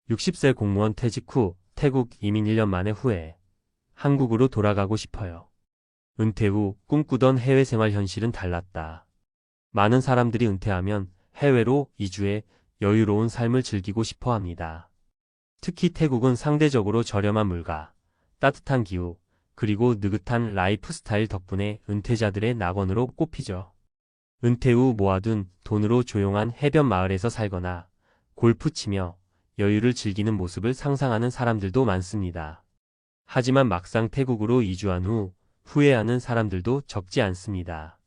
60세 공무원 퇴직 후 태국 이민 1년 만에 후회. 한국으로 돌아가고 싶어요. 은퇴 후 꿈꾸던 해외 생활 현실은 달랐다. 많은 사람들이 은퇴하면 해외로 이주해 여유로운 삶을 즐기고 싶어 합니다. 특히 태국은 상대적으로 저렴한 물가, 따뜻한 기후, 그리고 느긋한 라이프 스타일 덕분에 은퇴자들의 낙원으로 꼽히죠. 은퇴 후 모아둔 돈으로 조용한 해변 마을에서 살거나 골프 치며 여유를 즐기는 모습을 상상하는 사람들도 많습니다. 하지만 막상 태국으로 이주한 후 후회하는 사람들도 적지 않습니다.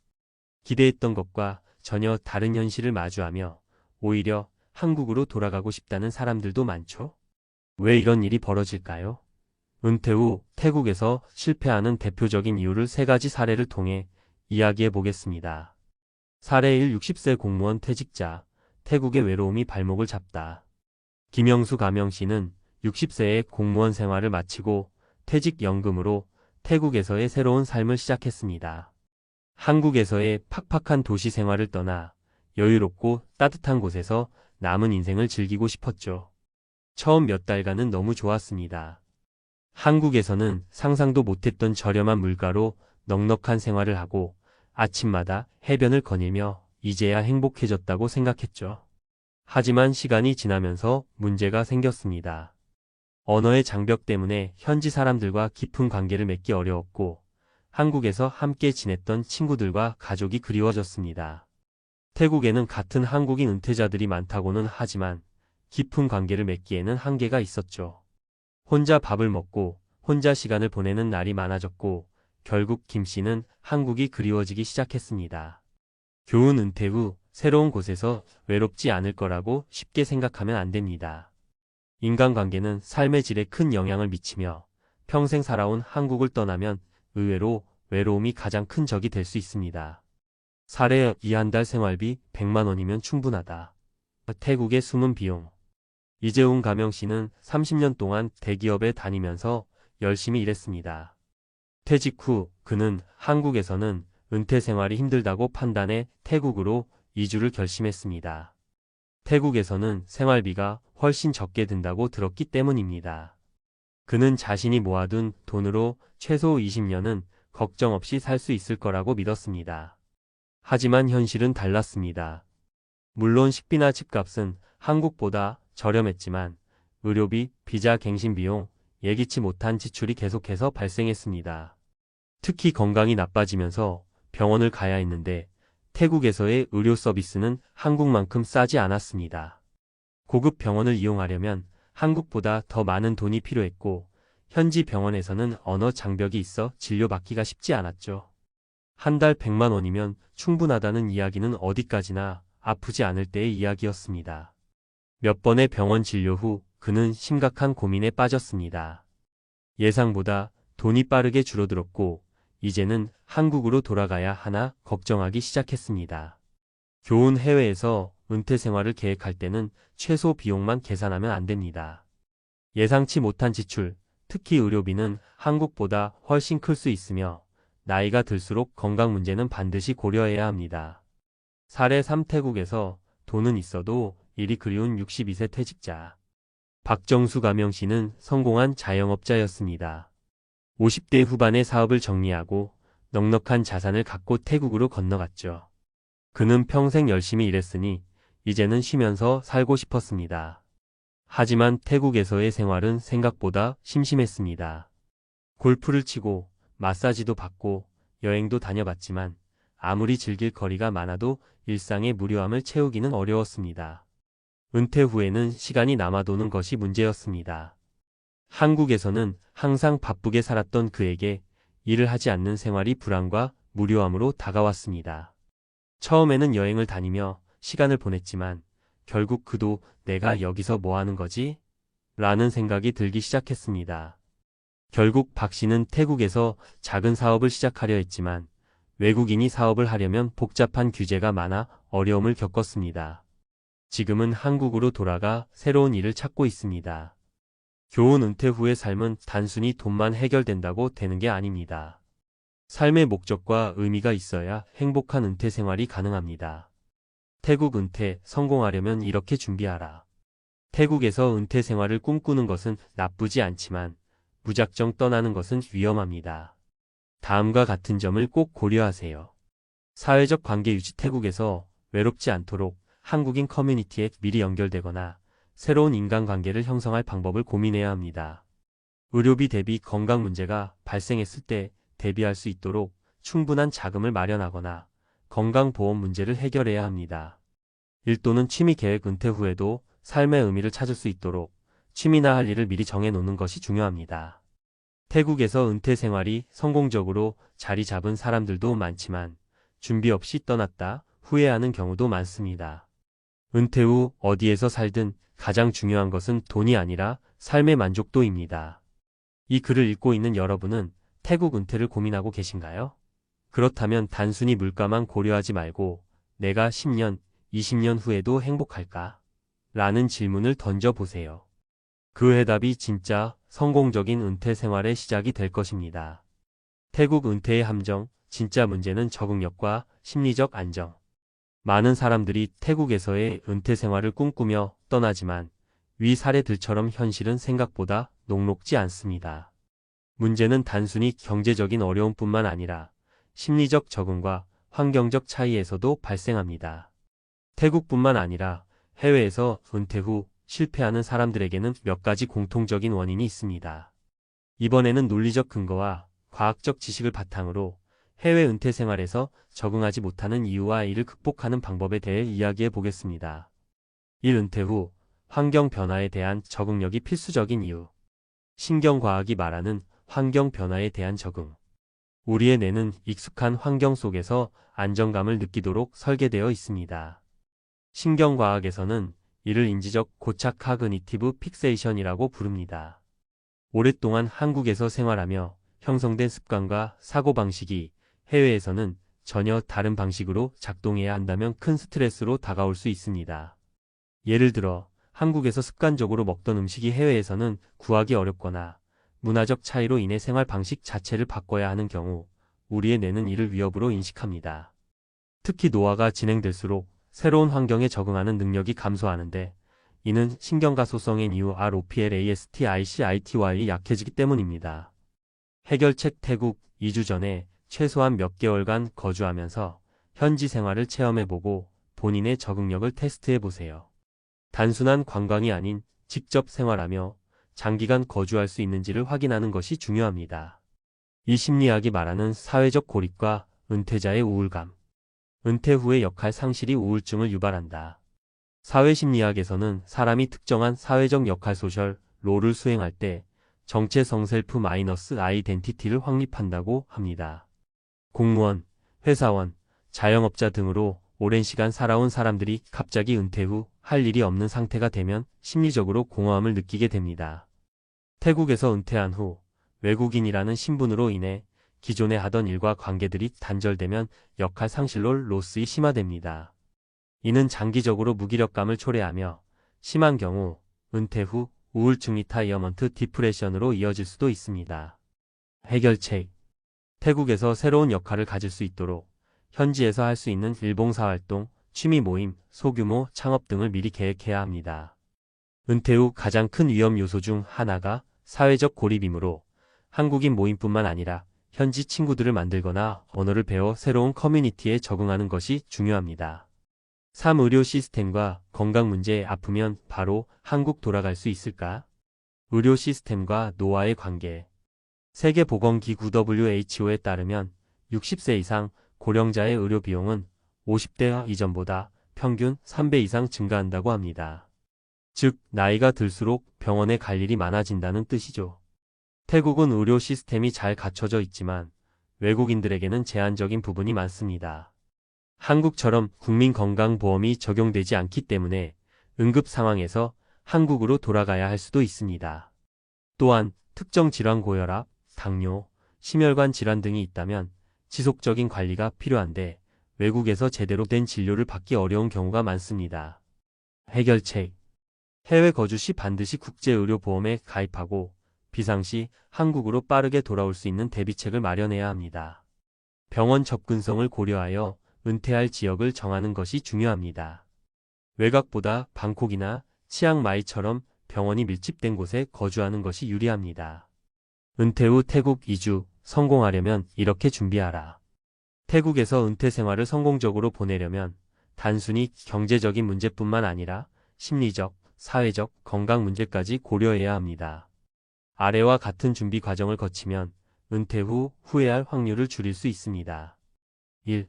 기대했던 것과 전혀 다른 현실을 마주하며 오히려 한국으로 돌아가고 싶다는 사람들도 많죠. 왜 이런 일이 벌어질까요? 은퇴 후 태국에서 실패하는 대표적인 이유를 3가지 사례를 통해 이야기해 보겠습니다. 사례 1. 60세 공무원 퇴직자. 태국의 외로움이 발목을 잡다. 김영수 가명씨는 60세에 공무원 생활을 마치고 퇴직연금으로 태국에서의 새로운 삶을 시작했습니다. 한국에서의 팍팍한 도시 생활을 떠나 여유롭고 따뜻한 곳에서 남은 인생을 즐기고 싶었죠. 처음 몇 달간은 너무 좋았습니다. 한국에서는 상상도 못했던 저렴한 물가로 넉넉한 생활을 하고 아침마다 해변을 거닐며 이제야 행복해졌다고 생각했죠. 하지만 시간이 지나면서 문제가 생겼습니다. 언어의 장벽 때문에 현지 사람들과 깊은 관계를 맺기 어려웠고 한국에서 함께 지냈던 친구들과 가족이 그리워졌습니다. 태국에는 같은 한국인 은퇴자들이 많다고는 하지만 깊은 관계를 맺기에는 한계가 있었죠. 혼자 밥을 먹고 혼자 시간을 보내는 날이 많아졌고 결국 김 씨는 한국이 그리워지기 시작했습니다. 교훈 은퇴 후 새로운 곳에서 외롭지 않을 거라고 쉽게 생각하면 안 됩니다. 인간관계는 삶의 질에 큰 영향을 미치며 평생 살아온 한국을 떠나면 의외로 외로움이 가장 큰 적이 될 수 있습니다. 사례 2. 한 달 생활비 100만 원이면 충분하다. 태국의 숨은 비용. 이재훈 가명씨는 30년 동안 대기업에 다니면서 열심히 일했습니다. 퇴직 후 그는 한국에서는 은퇴 생활이 힘들다고 판단해 태국으로 이주를 결심했습니다. 태국에서는 생활비가 훨씬 적게 든다고 들었기 때문입니다. 그는 자신이 모아둔 돈으로 최소 20년은 걱정 없이 살 수 있을 거라고 믿었습니다. 하지만 현실은 달랐습니다. 물론 식비나 집값은 한국보다 저렴했지만 의료비, 비자 갱신 비용, 예기치 못한 지출이 계속해서 발생했습니다. 특히 건강이 나빠지면서 병원을 가야 했는데 태국에서의 의료 서비스는 한국만큼 싸지 않았습니다. 고급 병원을 이용하려면 한국보다 더 많은 돈이 필요했고 현지 병원에서는 언어 장벽이 있어 진료받기가 쉽지 않았죠. 한 달 100만 원이면 충분하다는 이야기는 어디까지나 아프지 않을 때의 이야기였습니다. 몇 번의 병원 진료 후 그는 심각한 고민에 빠졌습니다. 예상보다 돈이 빠르게 줄어들었고 이제는 한국으로 돌아가야 하나 걱정하기 시작했습니다. 교훈 해외에서 은퇴 생활을 계획할 때는 최소 비용만 계산하면 안 됩니다. 예상치 못한 지출, 특히 의료비는 한국보다 훨씬 클 수 있으며 나이가 들수록 건강 문제는 반드시 고려해야 합니다. 사례 3. 태국에서 돈은 있어도 일이 그리운 62세 퇴직자. 박정수 가명씨는 성공한 자영업자였습니다. 50대 후반에 사업을 정리하고 넉넉한 자산을 갖고 태국으로 건너갔죠. 그는 평생 열심히 일했으니 이제는 쉬면서 살고 싶었습니다. 하지만 태국에서의 생활은 생각보다 심심했습니다. 골프를 치고 마사지도 받고 여행도 다녀봤지만 아무리 즐길 거리가 많아도 일상의 무료함을 채우기는 어려웠습니다. 은퇴 후에는 시간이 남아도는 것이 문제였습니다. 한국에서는 항상 바쁘게 살았던 그에게 일을 하지 않는 생활이 불안과 무료함으로 다가왔습니다. 처음에는 여행을 다니며 시간을 보냈지만 결국 그도 내가 여기서 뭐 하는 거지? 라는 생각이 들기 시작했습니다. 결국 박 씨는 태국에서 작은 사업을 시작하려 했지만 외국인이 사업을 하려면 복잡한 규제가 많아 어려움을 겪었습니다. 지금은 한국으로 돌아가 새로운 일을 찾고 있습니다. 교훈 은퇴 후의 삶은 단순히 돈만 해결된다고 되는 게 아닙니다. 삶의 목적과 의미가 있어야 행복한 은퇴 생활이 가능합니다. 태국 은퇴 성공하려면 이렇게 준비하라. 태국에서 은퇴 생활을 꿈꾸는 것은 나쁘지 않지만 무작정 떠나는 것은 위험합니다. 다음과 같은 점을 꼭 고려하세요. 사회적 관계 유지. 태국에서 외롭지 않도록 한국인 커뮤니티에 미리 연결되거나 새로운 인간관계를 형성할 방법을 고민해야 합니다. 의료비 대비 건강 문제가 발생했을 때 대비할 수 있도록 충분한 자금을 마련하거나 건강보험 문제를 해결해야 합니다. 일 또는 취미 계획. 은퇴 후에도 삶의 의미를 찾을 수 있도록 취미나 할 일을 미리 정해놓는 것이 중요합니다. 태국에서 은퇴 생활이 성공적으로 자리 잡은 사람들도 많지만 준비 없이 떠났다 후회하는 경우도 많습니다. 은퇴 후 어디에서 살든 가장 중요한 것은 돈이 아니라 삶의 만족도입니다. 이 글을 읽고 있는 여러분은 태국 은퇴를 고민하고 계신가요? 그렇다면 단순히 물가만 고려하지 말고 내가 10년, 20년 후에도 행복할까? 라는 질문을 던져보세요. 그 해답이 진짜 성공적인 은퇴 생활의 시작이 될 것입니다. 태국 은퇴의 함정. 진짜 문제는 적응력과 심리적 안정. 많은 사람들이 태국에서의 은퇴 생활을 꿈꾸며 떠나지만 위 사례들처럼 현실은 생각보다 녹록지 않습니다. 문제는 단순히 경제적인 어려움뿐만 아니라 심리적 적응과 환경적 차이에서도 발생합니다. 태국뿐만 아니라 해외에서 은퇴 후 실패하는 사람들에게는 몇 가지 공통적인 원인이 있습니다. 이번에는 논리적 근거와 과학적 지식을 바탕으로 해외 은퇴 생활에서 적응하지 못하는 이유와 이를 극복하는 방법에 대해 이야기해 보겠습니다. 1. 은퇴 후 환경 변화에 대한 적응력이 필수적인 이유. 신경과학이 말하는 환경 변화에 대한 적응. 우리의 뇌는 익숙한 환경 속에서 안정감을 느끼도록 설계되어 있습니다. 신경과학에서는 이를 인지적 고착 카그니티브 픽세이션이라고 부릅니다. 오랫동안 한국에서 생활하며 형성된 습관과 사고방식이 해외에서는 전혀 다른 방식으로 작동해야 한다면 큰 스트레스로 다가올 수 있습니다. 예를 들어 한국에서 습관적으로 먹던 음식이 해외에서는 구하기 어렵거나 문화적 차이로 인해 생활 방식 자체를 바꿔야 하는 경우 우리의 뇌는 이를 위협으로 인식합니다. 특히 노화가 진행될수록 새로운 환경에 적응하는 능력이 감소하는데 이는 신경가소성인 이후 ROPLASTICITY이 약해지기 때문입니다. 해결책. 태국 2주 전에 최소한 몇 개월간 거주하면서 현지 생활을 체험해보고 본인의 적응력을 테스트해보세요. 단순한 관광이 아닌 직접 생활하며 장기간 거주할 수 있는지를 확인하는 것이 중요합니다. 이 심리학이 말하는 사회적 고립과 은퇴자의 우울감. 은퇴 후의 역할 상실이 우울증을 유발한다. 사회심리학에서는 사람이 특정한 사회적 역할 소셜 롤을 수행할 때 정체성 셀프 마이너스 아이덴티티를 확립한다고 합니다. 공무원, 회사원, 자영업자 등으로 오랜 시간 살아온 사람들이 갑자기 은퇴 후 할 일이 없는 상태가 되면 심리적으로 공허함을 느끼게 됩니다. 태국에서 은퇴한 후 외국인이라는 신분으로 인해 기존에 하던 일과 관계들이 단절되면 역할 상실로 로스가 심화됩니다. 이는 장기적으로 무기력감을 초래하며 심한 경우 은퇴 후 우울증 리타이어먼트 디프레션으로 이어질 수도 있습니다. 해결책. 태국에서 새로운 역할을 가질 수 있도록 현지에서 할 수 있는 일봉사활동, 취미 모임, 소규모 창업 등을 미리 계획해야 합니다. 은퇴 후 가장 큰 위험 요소 중 하나가 사회적 고립이므로 한국인 모임뿐만 아니라 현지 친구들을 만들거나 언어를 배워 새로운 커뮤니티에 적응하는 것이 중요합니다. 3. 의료 시스템과 건강 문제에 아프면 바로 한국 돌아갈 수 있을까? 의료 시스템과 노화의 관계. 세계보건기구 WHO에 따르면 60세 이상 고령자의 의료 비용은 50대 이전보다 평균 3배 이상 증가한다고 합니다. 즉, 나이가 들수록 병원에 갈 일이 많아진다는 뜻이죠. 태국은 의료 시스템이 잘 갖춰져 있지만 외국인들에게는 제한적인 부분이 많습니다. 한국처럼 국민건강보험이 적용되지 않기 때문에 응급 상황에서 한국으로 돌아가야 할 수도 있습니다. 또한 특정 질환 고혈압, 당뇨, 심혈관 질환 등이 있다면 지속적인 관리가 필요한데 외국에서 제대로 된 진료를 받기 어려운 경우가 많습니다. 해결책. 해외 거주 시 반드시 국제의료보험에 가입하고 비상시 한국으로 빠르게 돌아올 수 있는 대비책을 마련해야 합니다. 병원 접근성을 고려하여 은퇴할 지역을 정하는 것이 중요합니다. 외곽보다 방콕이나 치앙마이처럼 병원이 밀집된 곳에 거주하는 것이 유리합니다. 은퇴 후 태국 이주 성공하려면 이렇게 준비하라. 태국에서 은퇴 생활을 성공적으로 보내려면 단순히 경제적인 문제뿐만 아니라 심리적, 사회적, 건강 문제까지 고려해야 합니다. 아래와 같은 준비 과정을 거치면 은퇴 후 후회할 확률을 줄일 수 있습니다. 1.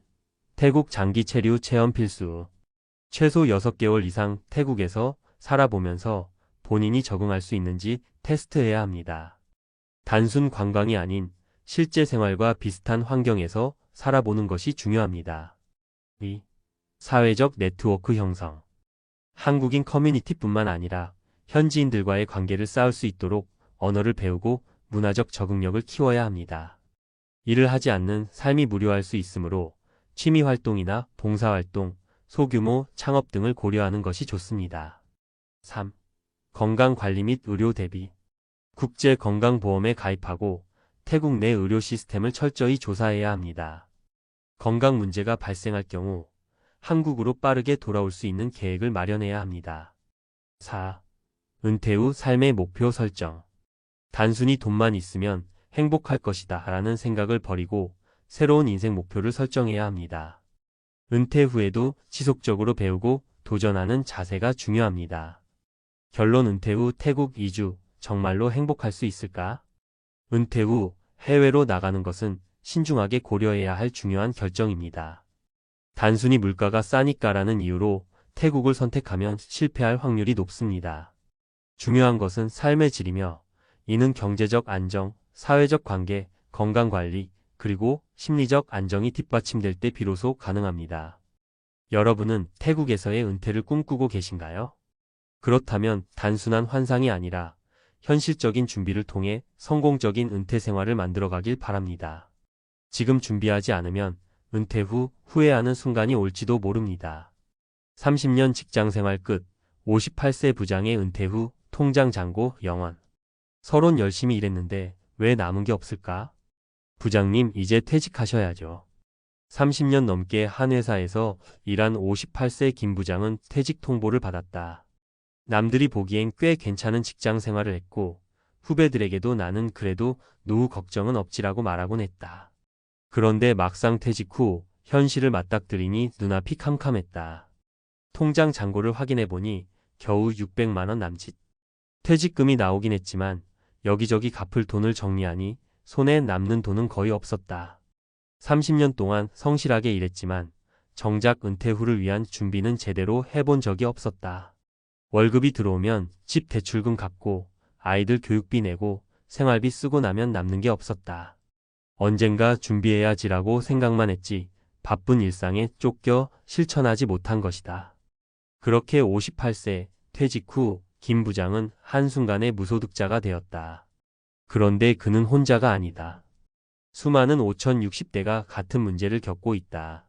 태국 장기 체류 체험 필수. 최소 6개월 이상 태국에서 살아보면서 본인이 적응할 수 있는지 테스트해야 합니다. 단순 관광이 아닌 실제 생활과 비슷한 환경에서 살아보는 것이 중요합니다. 2. 사회적 네트워크 형성. 한국인 커뮤니티뿐만 아니라 현지인들과의 관계를 쌓을 수 있도록 언어를 배우고 문화적 적응력을 키워야 합니다. 일을 하지 않는 삶이 무료할 수 있으므로 취미활동이나 봉사활동, 소규모 창업 등을 고려하는 것이 좋습니다. 3. 건강관리 및 의료 대비. 국제건강보험에 가입하고 태국 내 의료 시스템을 철저히 조사해야 합니다. 건강 문제가 발생할 경우 한국으로 빠르게 돌아올 수 있는 계획을 마련해야 합니다. 4. 은퇴 후 삶의 목표 설정. 단순히 돈만 있으면 행복할 것이다 라는 생각을 버리고 새로운 인생 목표를 설정해야 합니다. 은퇴 후에도 지속적으로 배우고 도전하는 자세가 중요합니다. 결론 은퇴 후 태국 이주 정말로 행복할 수 있을까? 은퇴 후 해외로 나가는 것은 신중하게 고려해야 할 중요한 결정입니다. 단순히 물가가 싸니까라는 이유로 태국을 선택하면 실패할 확률이 높습니다. 중요한 것은 삶의 질이며 이는 경제적 안정, 사회적 관계, 건강관리, 그리고 심리적 안정이 뒷받침될 때 비로소 가능합니다. 여러분은 태국에서의 은퇴를 꿈꾸고 계신가요? 그렇다면 단순한 환상이 아니라 현실적인 준비를 통해 성공적인 은퇴 생활을 만들어가길 바랍니다. 지금 준비하지 않으면 은퇴 후 후회하는 순간이 올지도 모릅니다. 30년 직장생활 끝, 58세 부장의 은퇴 후 통장 잔고 영원. 서론 열심히 일했는데 왜 남은 게 없을까? 부장님 이제 퇴직하셔야죠. 30년 넘게 한 회사에서 일한 58세 김 부장은 퇴직 통보를 받았다. 남들이 보기엔 꽤 괜찮은 직장 생활을 했고 후배들에게도 나는 그래도 노후 걱정은 없지라고 말하곤 했다. 그런데 막상 퇴직 후 현실을 맞닥뜨리니 눈앞이 캄캄했다. 통장 잔고를 확인해보니 겨우 600만 원 남짓. 퇴직금이 나오긴 했지만 여기저기 갚을 돈을 정리하니 손에 남는 돈은 거의 없었다. 30년 동안 성실하게 일했지만 정작 은퇴 후를 위한 준비는 제대로 해본 적이 없었다. 월급이 들어오면 집 대출금 갚고 아이들 교육비 내고 생활비 쓰고 나면 남는 게 없었다. 언젠가 준비해야지라고 생각만 했지 바쁜 일상에 쫓겨 실천하지 못한 것이다. 그렇게 58세 퇴직 후 김 부장은 한순간에 무소득자가 되었다. 그런데 그는 혼자가 아니다. 수많은 5060대가 같은 문제를 겪고 있다.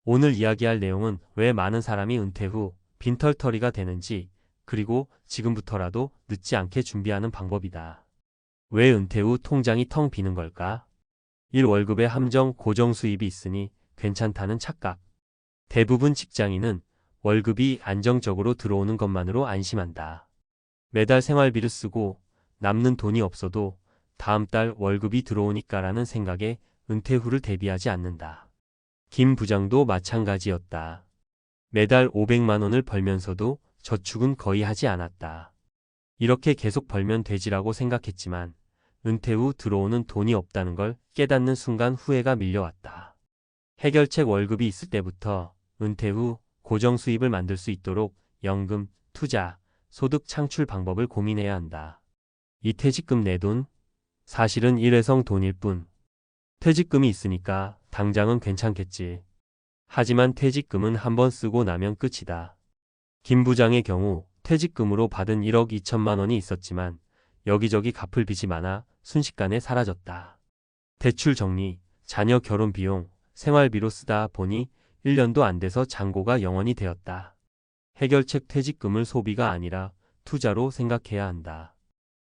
오늘 이야기할 내용은 왜 많은 사람이 은퇴 후 빈털터리가 되는지, 그리고 지금부터라도 늦지 않게 준비하는 방법이다. 왜 은퇴 후 통장이 텅 비는 걸까? 1월급에 함정 고정 수입이 있으니 괜찮다는 착각. 대부분 직장인은 월급이 안정적으로 들어오는 것만으로 안심한다. 매달 생활비를 쓰고 남는 돈이 없어도 다음 달 월급이 들어오니까라는 생각에 은퇴 후를 대비하지 않는다. 김 부장도 마찬가지였다. 매달 500만 원을 벌면서도 저축은 거의 하지 않았다. 이렇게 계속 벌면 되지라고 생각했지만 은퇴 후 들어오는 돈이 없다는 걸 깨닫는 순간 후회가 밀려왔다. 해결책 월급이 있을 때부터 은퇴 후 고정 수입을 만들 수 있도록 연금, 투자, 소득 창출 방법을 고민해야 한다. 이 퇴직금 내 돈? 사실은 일회성 돈일 뿐. 퇴직금이 있으니까 당장은 괜찮겠지. 하지만 퇴직금은 한번 쓰고 나면 끝이다. 김 부장의 경우 퇴직금으로 받은 1억 2천만 원이 있었지만 여기저기 갚을 빚이 많아 순식간에 사라졌다. 대출 정리, 자녀 결혼 비용, 생활비로 쓰다 보니 1년도 안 돼서 잔고가 영원이 되었다. 해결책 퇴직금을 소비가 아니라 투자로 생각해야 한다.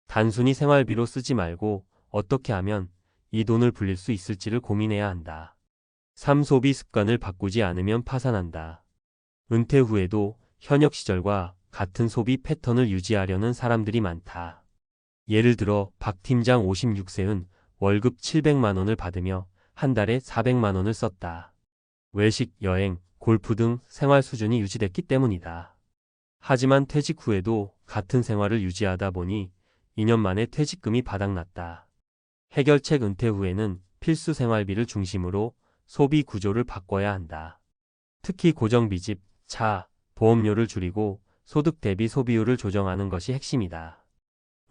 단순히 생활비로 쓰지 말고 어떻게 하면 이 돈을 불릴 수 있을지를 고민해야 한다. 3. 소비 습관을 바꾸지 않으면 파산한다. 은퇴 후에도 현역 시절과 같은 소비 패턴을 유지하려는 사람들이 많다. 예를 들어 박 팀장 56세은 월급 700만 원을 받으며 한 달에 400만 원을 썼다. 외식, 여행, 골프 등 생활 수준이 유지됐기 때문이다. 하지만 퇴직 후에도 같은 생활을 유지하다 보니 2년 만에 퇴직금이 바닥났다. 해결책: 은퇴 후에는 필수 생활비를 중심으로 소비 구조를 바꿔야 한다. 특히 고정비집, 차, 보험료를 줄이고 소득 대비 소비율을 조정하는 것이 핵심이다.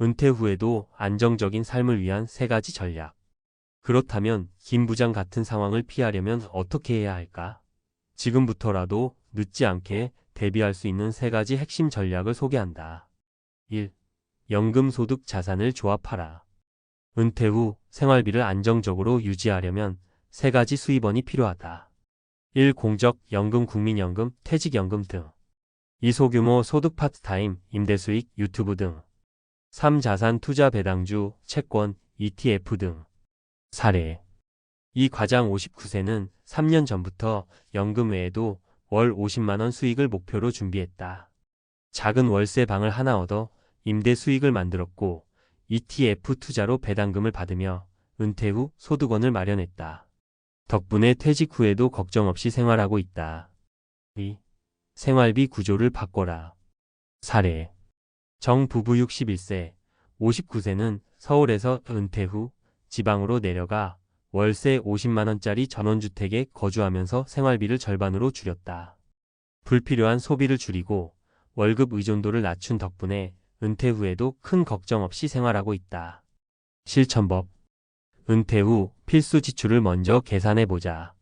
은퇴 후에도 안정적인 삶을 위한 3가지 전략. 그렇다면 김 부장 같은 상황을 피하려면 어떻게 해야 할까? 지금부터라도 늦지 않게 대비할 수 있는 3가지 핵심 전략을 소개한다. 1. 연금, 소득, 자산을 조합하라. 은퇴 후 생활비를 안정적으로 유지하려면 3가지 수입원이 필요하다. 1. 공적, 연금, 국민연금, 퇴직연금 등. 2. 소규모 소득, 파트타임, 임대수익, 유튜브 등. 3. 자산, 투자, 배당주, 채권, ETF 등. 사례. 이 과장 59세는 3년 전부터 연금 외에도 월 50만 원 수익을 목표로 준비했다. 작은 월세 방을 하나 얻어 임대 수익을 만들었고 ETF 투자로 배당금을 받으며 은퇴 후 소득원을 마련했다. 덕분에 퇴직 후에도 걱정 없이 생활하고 있다. 2. 생활비 구조를 바꿔라. 사례. 정 부부 61세, 59세는 서울에서 은퇴 후 지방으로 내려가 월세 50만 원짜리 전원주택에 거주하면서 생활비를 절반으로 줄였다. 불필요한 소비를 줄이고 월급 의존도를 낮춘 덕분에 은퇴 후에도 큰 걱정 없이 생활하고 있다. 실천법. 은퇴 후 필수 지출을 먼저 계산해보자.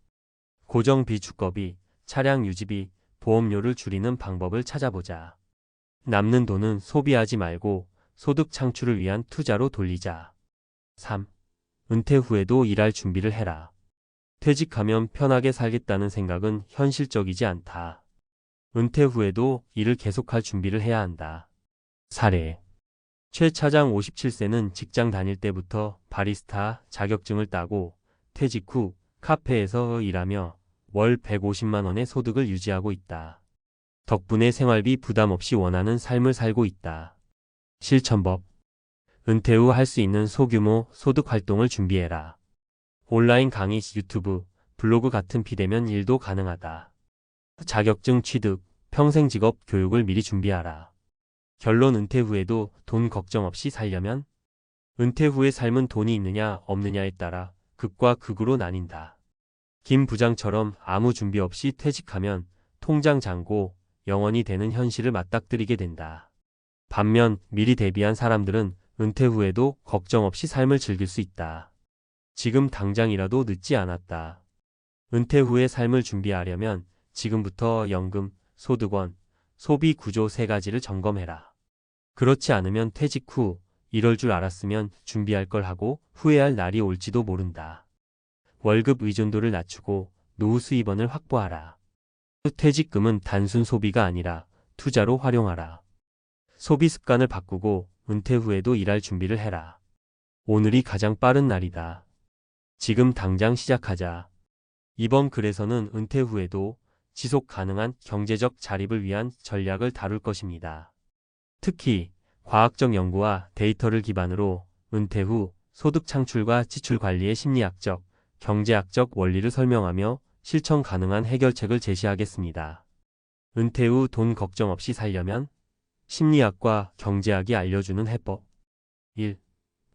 고정비, 주거비, 차량 유지비, 보험료를 줄이는 방법을 찾아보자. 남는 돈은 소비하지 말고 소득 창출을 위한 투자로 돌리자. 3. 은퇴 후에도 일할 준비를 해라. 퇴직하면 편하게 살겠다는 생각은 현실적이지 않다. 은퇴 후에도 일을 계속할 준비를 해야 한다. 사례. 최 차장 57세는 직장 다닐 때부터 바리스타 자격증을 따고 퇴직 후 카페에서 일하며 월 150만 원의 소득을 유지하고 있다. 덕분에 생활비 부담 없이 원하는 삶을 살고 있다. 실천법. 은퇴 후 할 수 있는 소규모 소득 활동을 준비해라. 온라인 강의, 유튜브, 블로그 같은 비대면 일도 가능하다. 자격증 취득, 평생 직업 교육을 미리 준비하라. 결론. 은퇴 후에도 돈 걱정 없이 살려면 은퇴 후의 삶은 돈이 있느냐 없느냐에 따라 극과 극으로 나뉜다. 김 부장처럼 아무 준비 없이 퇴직하면 통장 잔고 영원이 되는 현실을 맞닥뜨리게 된다. 반면 미리 대비한 사람들은 은퇴 후에도 걱정 없이 삶을 즐길 수 있다. 지금 당장이라도 늦지 않았다. 은퇴 후의 삶을 준비하려면 지금부터 연금, 소득원, 소비 구조 3가지를 점검해라. 그렇지 않으면 퇴직 후 이럴 줄 알았으면 준비할 걸 하고 후회할 날이 올지도 모른다. 월급 의존도를 낮추고 노후 수입원을 확보하라. 퇴직금은 단순 소비가 아니라 투자로 활용하라. 소비 습관을 바꾸고 은퇴 후에도 일할 준비를 해라. 오늘이 가장 빠른 날이다. 지금 당장 시작하자. 이번 글에서는 은퇴 후에도 지속 가능한 경제적 자립을 위한 전략을 다룰 것입니다. 특히 과학적 연구와 데이터를 기반으로 은퇴 후 소득 창출과 지출 관리의 심리학적, 경제학적 원리를 설명하며 실천 가능한 해결책을 제시하겠습니다. 은퇴 후 돈 걱정 없이 살려면 심리학과 경제학이 알려주는 해법. 1.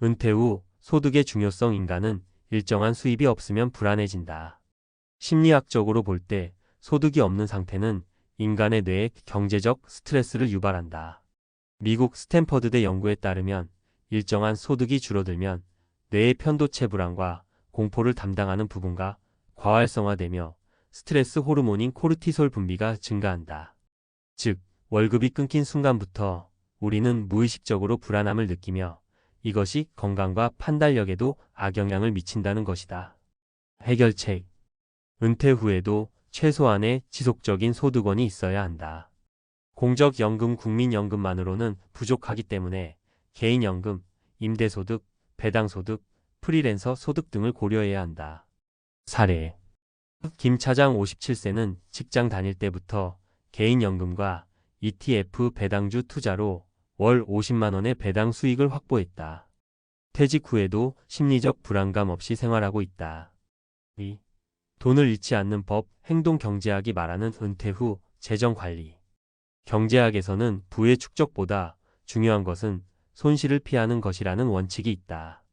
은퇴 후 소득의 중요성. 인간은 일정한 수입이 없으면 불안해진다. 심리학적으로 볼 때 소득이 없는 상태는 인간의 뇌에 경제적 스트레스를 유발한다. 미국 스탠퍼드대 연구에 따르면 일정한 소득이 줄어들면 뇌의 편도체 불안과 공포를 담당하는 부분과 과활성화되며 스트레스 호르몬인 코르티솔 분비가 증가한다. 즉, 월급이 끊긴 순간부터 우리는 무의식적으로 불안함을 느끼며 이것이 건강과 판단력에도 악영향을 미친다는 것이다. 해결책. 은퇴 후에도 최소한의 지속적인 소득원이 있어야 한다. 공적연금, 국민연금만으로는 부족하기 때문에 개인연금, 임대소득, 배당소득, 프리랜서 소득 등을 고려해야 한다. 사례. 김 차장 57세는 직장 다닐 때부터 개인연금과 ETF 배당주 투자로 월 50만 원의 배당 수익을 확보했다. 퇴직 후에도 심리적 불안감 없이 생활하고 있다. 2. 돈을 잃지 않는 법, 행동경제학이 말하는 은퇴 후 재정관리. 경제학에서는 부의 축적보다 중요한 것은 손실을 피하는 것이라는 원칙이 있다.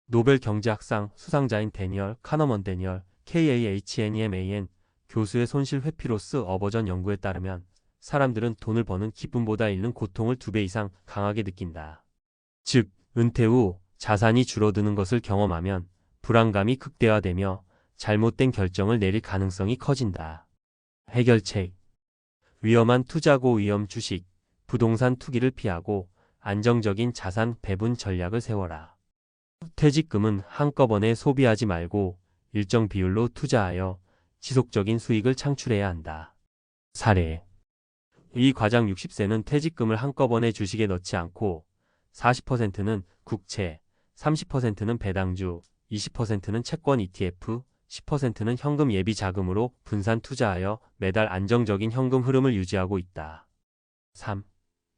노벨 경제학상 수상자인 데니얼 카너먼 데니얼 KAHNEMAN 교수의 손실 회피로스 어버전 연구에 따르면 사람들은 돈을 버는 기쁨보다 잃는 고통을 2배 이상 강하게 느낀다. 즉, 은퇴 후 자산이 줄어드는 것을 경험하면 불안감이 극대화되며 잘못된 결정을 내릴 가능성이 커진다. 해결책. 위험한 투자 고위험 주식, 부동산 투기를 피하고 안정적인 자산 배분 전략을 세워라. 퇴직금은 한꺼번에 소비하지 말고 일정 비율로 투자하여 지속적인 수익을 창출해야 한다. 사례. 이 과장 60세는 퇴직금을 한꺼번에 주식에 넣지 않고 40%는 국채, 30%는 배당주, 20%는 채권 ETF, 10%는 현금 예비 자금으로 분산 투자하여 매달 안정적인 현금 흐름을 유지하고 있다. 3.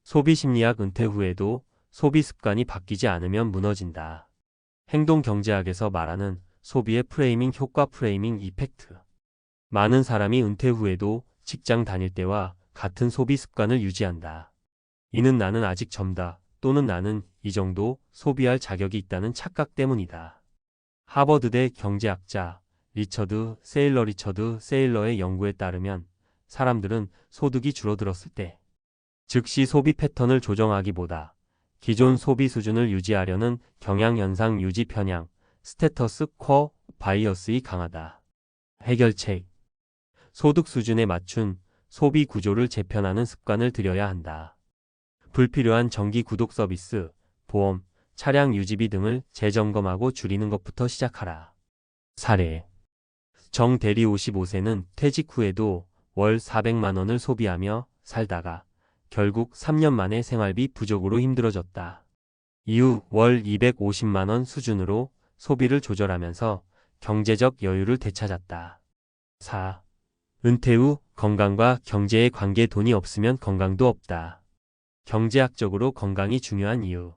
소비 심리학. 은퇴 후에도 소비 습관이 바뀌지 않으면 무너진다. 행동 경제학에서 말하는 소비의 프레이밍 효과 프레이밍 이펙트. 많은 사람이 은퇴 후에도 직장 다닐 때와 같은 소비 습관을 유지한다. 이는 나는 아직 젊다 또는 나는 이 정도 소비할 자격이 있다는 착각 때문이다. 하버드대 경제학자 리처드 세일러의 연구에 따르면 사람들은 소득이 줄어들었을 때 즉시 소비 패턴을 조정하기보다 기존 소비 수준을 유지하려는 경향연상 유지 편향 스테터스 쿼 바이어스이 강하다. 해결책. 소득 수준에 맞춘 소비 구조를 재편하는 습관을 들여야 한다. 불필요한 정기 구독 서비스, 보험, 차량 유지비 등을 재점검하고 줄이는 것부터 시작하라. 사례. 정 대리 55세는 퇴직 후에도 월 400만 원을 소비하며 살다가 결국 3년 만에 생활비 부족으로 힘들어졌다. 이후 월 250만 원 수준으로 소비를 조절하면서 경제적 여유를 되찾았다. 4. 은퇴 후 건강과 경제의 관계. 돈이 없으면 건강도 없다. 경제학적으로 건강이 중요한 이유.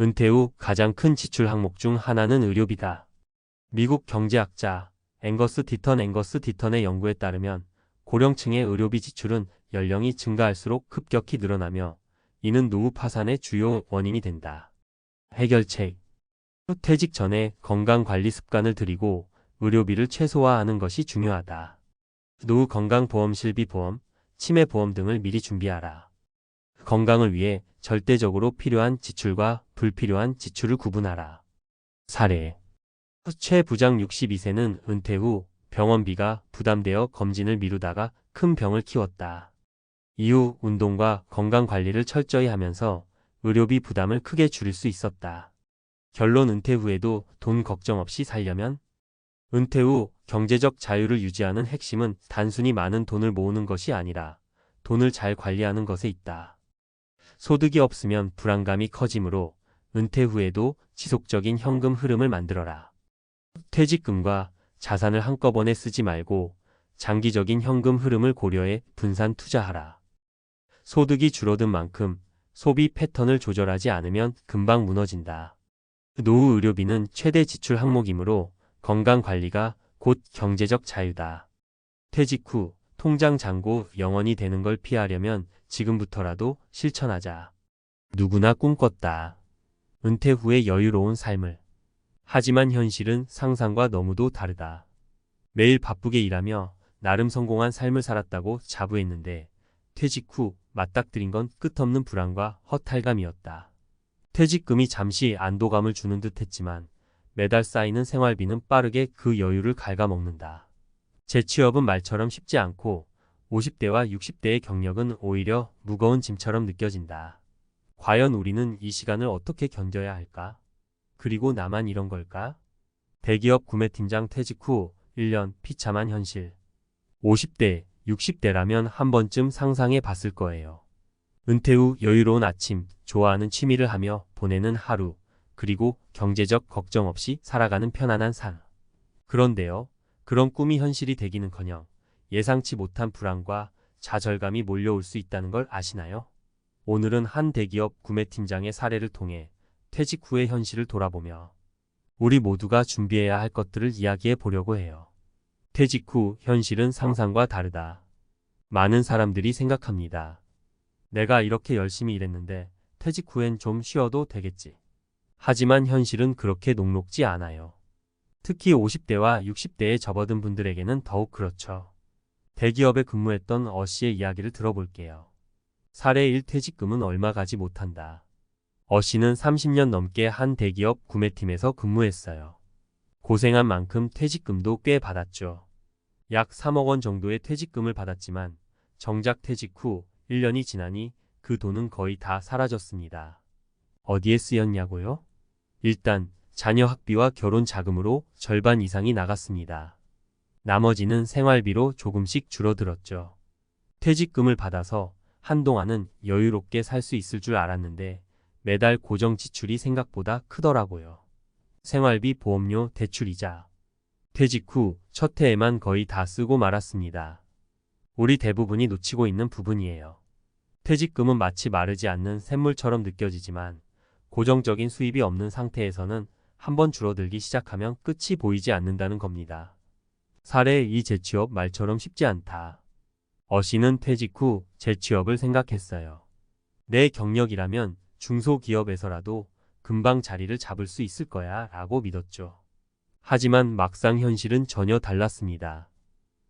은퇴 후 가장 큰 지출 항목 중 하나는 의료비다. 미국 경제학자 앵거스 디턴의 연구에 따르면 고령층의 의료비 지출은 연령이 증가할수록 급격히 늘어나며 이는 노후 파산의 주요 원인이 된다. 해결책. 퇴직 전에 건강관리 습관을 들이고 의료비를 최소화하는 것이 중요하다. 노후 건강보험 실비보험, 치매보험 등을 미리 준비하라. 건강을 위해 절대적으로 필요한 지출과 불필요한 지출을 구분하라. 사례. 최 부장 62세는 은퇴 후 병원비가 부담되어 검진을 미루다가 큰 병을 키웠다. 이후 운동과 건강관리를 철저히 하면서 의료비 부담을 크게 줄일 수 있었다. 결론. 은퇴 후에도 돈 걱정 없이 살려면 은퇴 후 경제적 자유를 유지하는 핵심은 단순히 많은 돈을 모으는 것이 아니라 돈을 잘 관리하는 것에 있다. 소득이 없으면 불안감이 커지므로 은퇴 후에도 지속적인 현금 흐름을 만들어라. 퇴직금과 자산을 한꺼번에 쓰지 말고 장기적인 현금 흐름을 고려해 분산 투자하라. 소득이 줄어든 만큼 소비 패턴을 조절하지 않으면 금방 무너진다. 노후 의료비는 최대 지출 항목이므로 건강관리가 곧 경제적 자유다. 퇴직 후 통장 잔고 0원이 되는 걸 피하려면 지금부터라도 실천하자. 누구나 꿈꿨다. 은퇴 후의 여유로운 삶을. 하지만 현실은 상상과 너무도 다르다. 매일 바쁘게 일하며 나름 성공한 삶을 살았다고 자부했는데 퇴직 후 맞닥뜨린 건 끝없는 불안과 허탈감이었다. 퇴직금이 잠시 안도감을 주는 듯 했지만 매달 쌓이는 생활비는 빠르게 그 여유를 갉아먹는다. 재취업은 말처럼 쉽지 않고 50대와 60대의 경력은 오히려 무거운 짐처럼 느껴진다. 과연 우리는 이 시간을 어떻게 견뎌야 할까? 그리고 나만 이런 걸까? 대기업 구매팀장 퇴직 후 1년 비참한 현실. 50대, 60대라면 한 번쯤 상상해 봤을 거예요. 은퇴 후 여유로운 아침, 좋아하는 취미를 하며 보내는 하루, 그리고 경제적 걱정 없이 살아가는 편안한 삶. 그런데요, 그런 꿈이 현실이 되기는커녕 예상치 못한 불안과 좌절감이 몰려올 수 있다는 걸 아시나요? 오늘은 한 대기업 구매팀장의 사례를 통해 퇴직 후의 현실을 돌아보며 우리 모두가 준비해야 할 것들을 이야기해 보려고 해요. 퇴직 후 현실은 상상과 다르다. 많은 사람들이 생각합니다. 내가 이렇게 열심히 일했는데 퇴직 후엔 좀 쉬어도 되겠지. 하지만 현실은 그렇게 녹록지 않아요. 특히 50대와 60대에 접어든 분들에게는 더욱 그렇죠. 대기업에 근무했던 어 씨의 이야기를 들어볼게요. 사례 1. 퇴직금은 얼마 가지 못한다. 어 씨는 30년 넘게 한 대기업 구매팀에서 근무했어요. 고생한 만큼 퇴직금도 꽤 받았죠. 약 3억 원 정도의 퇴직금을 받았지만 정작 퇴직 후 1년이 지나니 그 돈은 거의 다 사라졌습니다. 어디에 쓰였냐고요? 일단 자녀 학비와 결혼 자금으로 절반 이상이 나갔습니다. 나머지는 생활비로 조금씩 줄어들었죠. 퇴직금을 받아서 한동안은 여유롭게 살 수 있을 줄 알았는데 매달 고정 지출이 생각보다 크더라고요. 생활비, 보험료, 대출이자. 퇴직 후 첫 해에만 거의 다 쓰고 말았습니다. 우리 대부분이 놓치고 있는 부분이에요. 퇴직금은 마치 마르지 않는 샘물처럼 느껴지지만 고정적인 수입이 없는 상태에서는 한번 줄어들기 시작하면 끝이 보이지 않는다는 겁니다. 사례 2. 재취업 말처럼 쉽지 않다. 어 씨는 퇴직 후 재취업을 생각했어요. 내 경력이라면 중소기업에서라도 금방 자리를 잡을 수 있을 거야 라고 믿었죠. 하지만 막상 현실은 전혀 달랐습니다.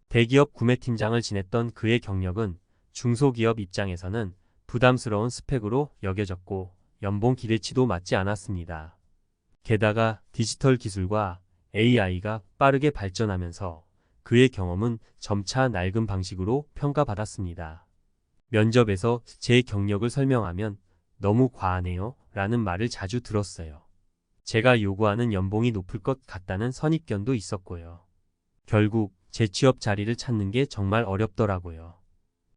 대기업 구매팀장을 지냈던 그의 경력은 중소기업 입장에서는 부담스러운 스펙으로 여겨졌고 연봉 기대치도 맞지 않았습니다. 게다가 디지털 기술과 AI가 빠르게 발전하면서 그의 경험은 점차 낡은 방식으로 평가받았습니다. 면접에서 제 경력을 설명하면 너무 과하네요 라는 말을 자주 들었어요. 제가 요구하는 연봉이 높을 것 같다는 선입견도 있었고요. 결국 재취업 자리를 찾는 게 정말 어렵더라고요.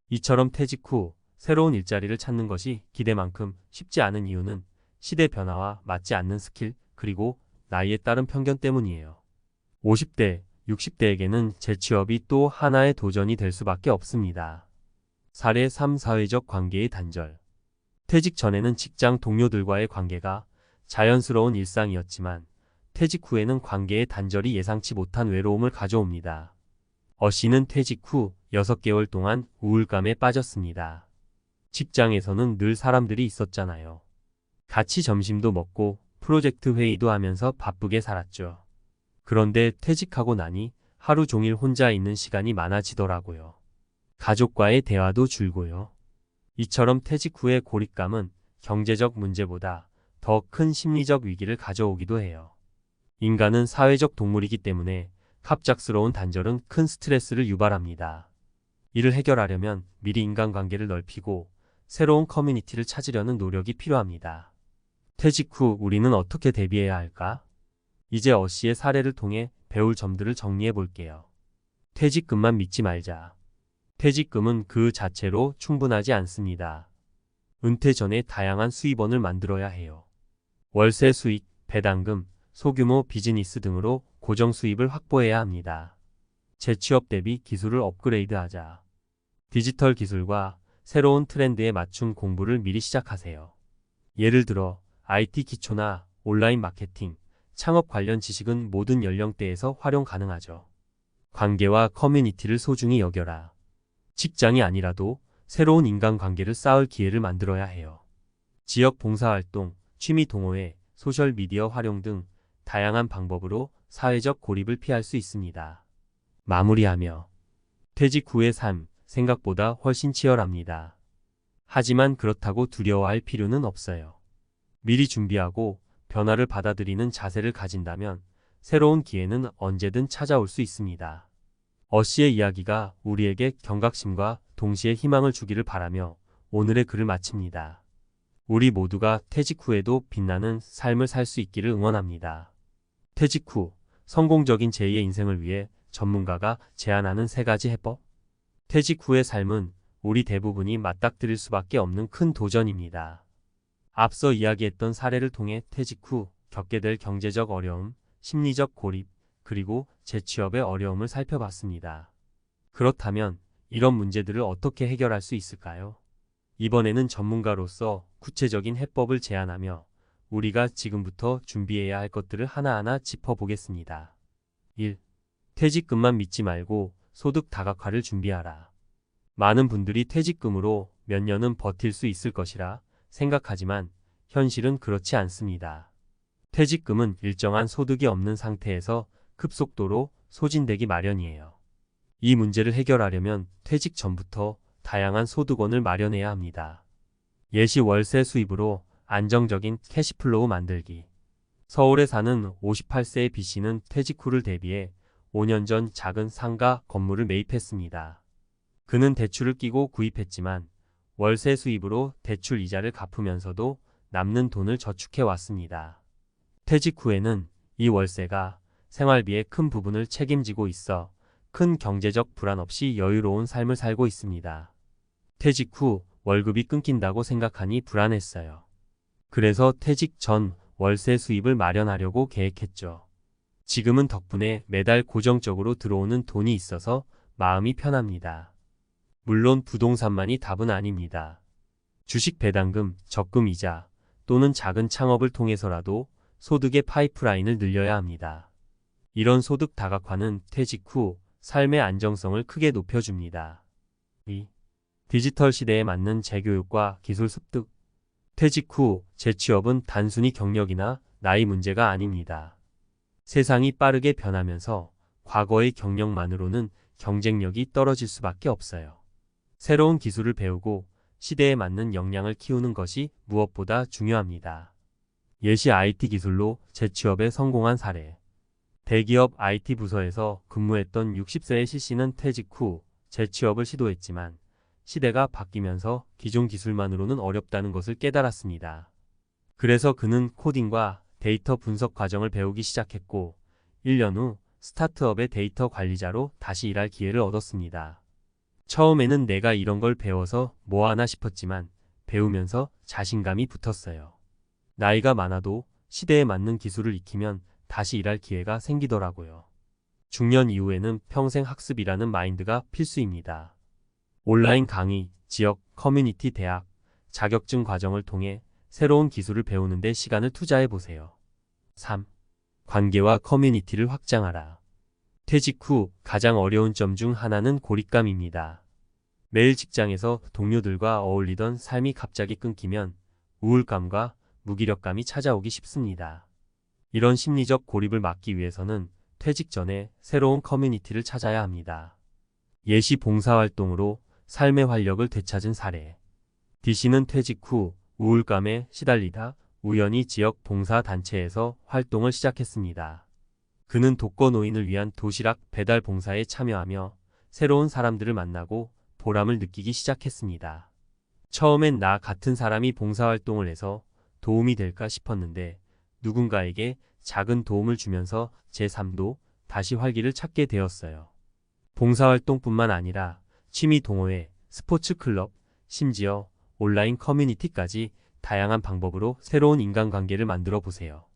이처럼 퇴직 후 새로운 일자리를 찾는 것이 기대만큼 쉽지 않은 이유는 시대 변화와 맞지 않는 스킬 그리고 나이에 따른 편견 때문이에요. 50대, 60대에게는 재취업이 또 하나의 도전이 될 수밖에 없습니다. 사례 3. 사회적 관계의 단절. 퇴직 전에는 직장 동료들과의 관계가 자연스러운 일상이었지만 퇴직 후에는 관계의 단절이 예상치 못한 외로움을 가져옵니다. 어 씨는 퇴직 후 6개월 동안 우울감에 빠졌습니다. 직장에서는 늘 사람들이 있었잖아요. 같이 점심도 먹고 프로젝트 회의도 하면서 바쁘게 살았죠. 그런데 퇴직하고 나니 하루 종일 혼자 있는 시간이 많아지더라고요. 가족과의 대화도 줄고요. 이처럼 퇴직 후의 고립감은 경제적 문제보다 더 큰 심리적 위기를 가져오기도 해요. 인간은 사회적 동물이기 때문에 갑작스러운 단절은 큰 스트레스를 유발합니다. 이를 해결하려면 미리 인간관계를 넓히고 새로운 커뮤니티를 찾으려는 노력이 필요합니다. 퇴직 후 우리는 어떻게 대비해야 할까? 이제 어 씨의 사례를 통해 배울 점들을 정리해 볼게요. 퇴직금만 믿지 말자. 퇴직금은 그 자체로 충분하지 않습니다. 은퇴 전에 다양한 수입원을 만들어야 해요. 월세 수익, 배당금, 소규모 비즈니스 등으로 고정 수입을 확보해야 합니다. 재취업 대비 기술을 업그레이드하자. 디지털 기술과 새로운 트렌드에 맞춘 공부를 미리 시작하세요. 예를 들어 IT 기초나 온라인 마케팅, 창업 관련 지식은 모든 연령대에서 활용 가능하죠. 관계와 커뮤니티를 소중히 여겨라. 직장이 아니라도 새로운 인간관계를 쌓을 기회를 만들어야 해요. 지역 봉사활동, 취미 동호회, 소셜미디어 활용 등 다양한 방법으로 사회적 고립을 피할 수 있습니다. 마무리하며 퇴직 후의 삶, 생각보다 훨씬 치열합니다. 하지만 그렇다고 두려워할 필요는 없어요. 미리 준비하고 변화를 받아들이는 자세를 가진다면 새로운 기회는 언제든 찾아올 수 있습니다. 어 씨의 이야기가 우리에게 경각심과 동시에 희망을 주기를 바라며 오늘의 글을 마칩니다. 우리 모두가 퇴직 후에도 빛나는 삶을 살 수 있기를 응원합니다. 퇴직 후 성공적인 제2의 인생을 위해 전문가가 제안하는 3가지 해법. 퇴직 후의 삶은 우리 대부분이 맞닥뜨릴 수밖에 없는 큰 도전입니다. 앞서 이야기했던 사례를 통해 퇴직 후 겪게 될 경제적 어려움, 심리적 고립, 그리고 재취업의 어려움을 살펴봤습니다. 그렇다면 이런 문제들을 어떻게 해결할 수 있을까요? 이번에는 전문가로서 구체적인 해법을 제안하며 우리가 지금부터 준비해야 할 것들을 하나하나 짚어보겠습니다. 1. 퇴직금만 믿지 말고 소득 다각화를 준비하라. 많은 분들이 퇴직금으로 몇 년은 버틸 수 있을 것이라 생각하지만 현실은 그렇지 않습니다. 퇴직금은 일정한 소득이 없는 상태에서 급속도로 소진되기 마련이에요. 이 문제를 해결하려면 퇴직 전부터 다양한 소득원을 마련해야 합니다. 예시 월세 수입으로 안정적인 캐시플로우 만들기. 서울에 사는 58세의 B씨는 퇴직 후를 대비해 5년 전 작은 상가 건물을 매입했습니다. 그는 대출을 끼고 구입했지만 월세 수입으로 대출 이자를 갚으면서도 남는 돈을 저축해 왔습니다. 퇴직 후에는 이 월세가 생활비의 큰 부분을 책임지고 있어 큰 경제적 불안 없이 여유로운 삶을 살고 있습니다. 퇴직 후 월급이 끊긴다고 생각하니 불안했어요. 그래서 퇴직 전 월세 수입을 마련하려고 계획했죠. 지금은 덕분에 매달 고정적으로 들어오는 돈이 있어서 마음이 편합니다. 물론 부동산만이 답은 아닙니다. 주식 배당금, 적금 이자 또는 작은 창업을 통해서라도 소득의 파이프라인을 늘려야 합니다. 이런 소득 다각화는 퇴직 후 삶의 안정성을 크게 높여줍니다. 2. 디지털 시대에 맞는 재교육과 기술 습득. 퇴직 후 재취업은 단순히 경력이나 나이 문제가 아닙니다. 세상이 빠르게 변하면서 과거의 경력만으로는 경쟁력이 떨어질 수밖에 없어요. 새로운 기술을 배우고 시대에 맞는 역량을 키우는 것이 무엇보다 중요합니다. 예시 IT 기술로 재취업에 성공한 사례. 대기업 IT 부서에서 근무했던 60세의 C씨는 퇴직 후 재취업을 시도했지만 시대가 바뀌면서 기존 기술만으로는 어렵다는 것을 깨달았습니다. 그래서 그는 코딩과 데이터 분석 과정을 배우기 시작했고 1년 후 스타트업의 데이터 관리자로 다시 일할 기회를 얻었습니다. 처음에는 내가 이런 걸 배워서 뭐 하나 싶었지만 배우면서 자신감이 붙었어요. 나이가 많아도 시대에 맞는 기술을 익히면 다시 일할 기회가 생기더라고요. 중년 이후에는 평생 학습이라는 마인드가 필수입니다. 온라인 강의, 지역, 커뮤니티 대학, 자격증 과정을 통해 새로운 기술을 배우는 데 시간을 투자해 보세요. 3. 관계와 커뮤니티를 확장하라. 퇴직 후 가장 어려운 점 중 하나는 고립감입니다. 매일 직장에서 동료들과 어울리던 삶이 갑자기 끊기면 우울감과 무기력감이 찾아오기 쉽습니다. 이런 심리적 고립을 막기 위해서는 퇴직 전에 새로운 커뮤니티를 찾아야 합니다. 예시 봉사활동으로 삶의 활력을 되찾은 사례. D씨는 퇴직 후 우울감에 시달리다 우연히 지역 봉사단체에서 활동을 시작했습니다. 그는 독거노인을 위한 도시락 배달 봉사에 참여하며 새로운 사람들을 만나고 보람을 느끼기 시작했습니다. 처음엔 나 같은 사람이 봉사활동을 해서 도움이 될까 싶었는데 누군가에게 작은 도움을 주면서 제 삶도 다시 활기를 찾게 되었어요. 봉사활동뿐만 아니라 취미 동호회, 스포츠 클럽, 심지어 온라인 커뮤니티까지 다양한 방법으로 새로운 인간관계를 만들어 보세요.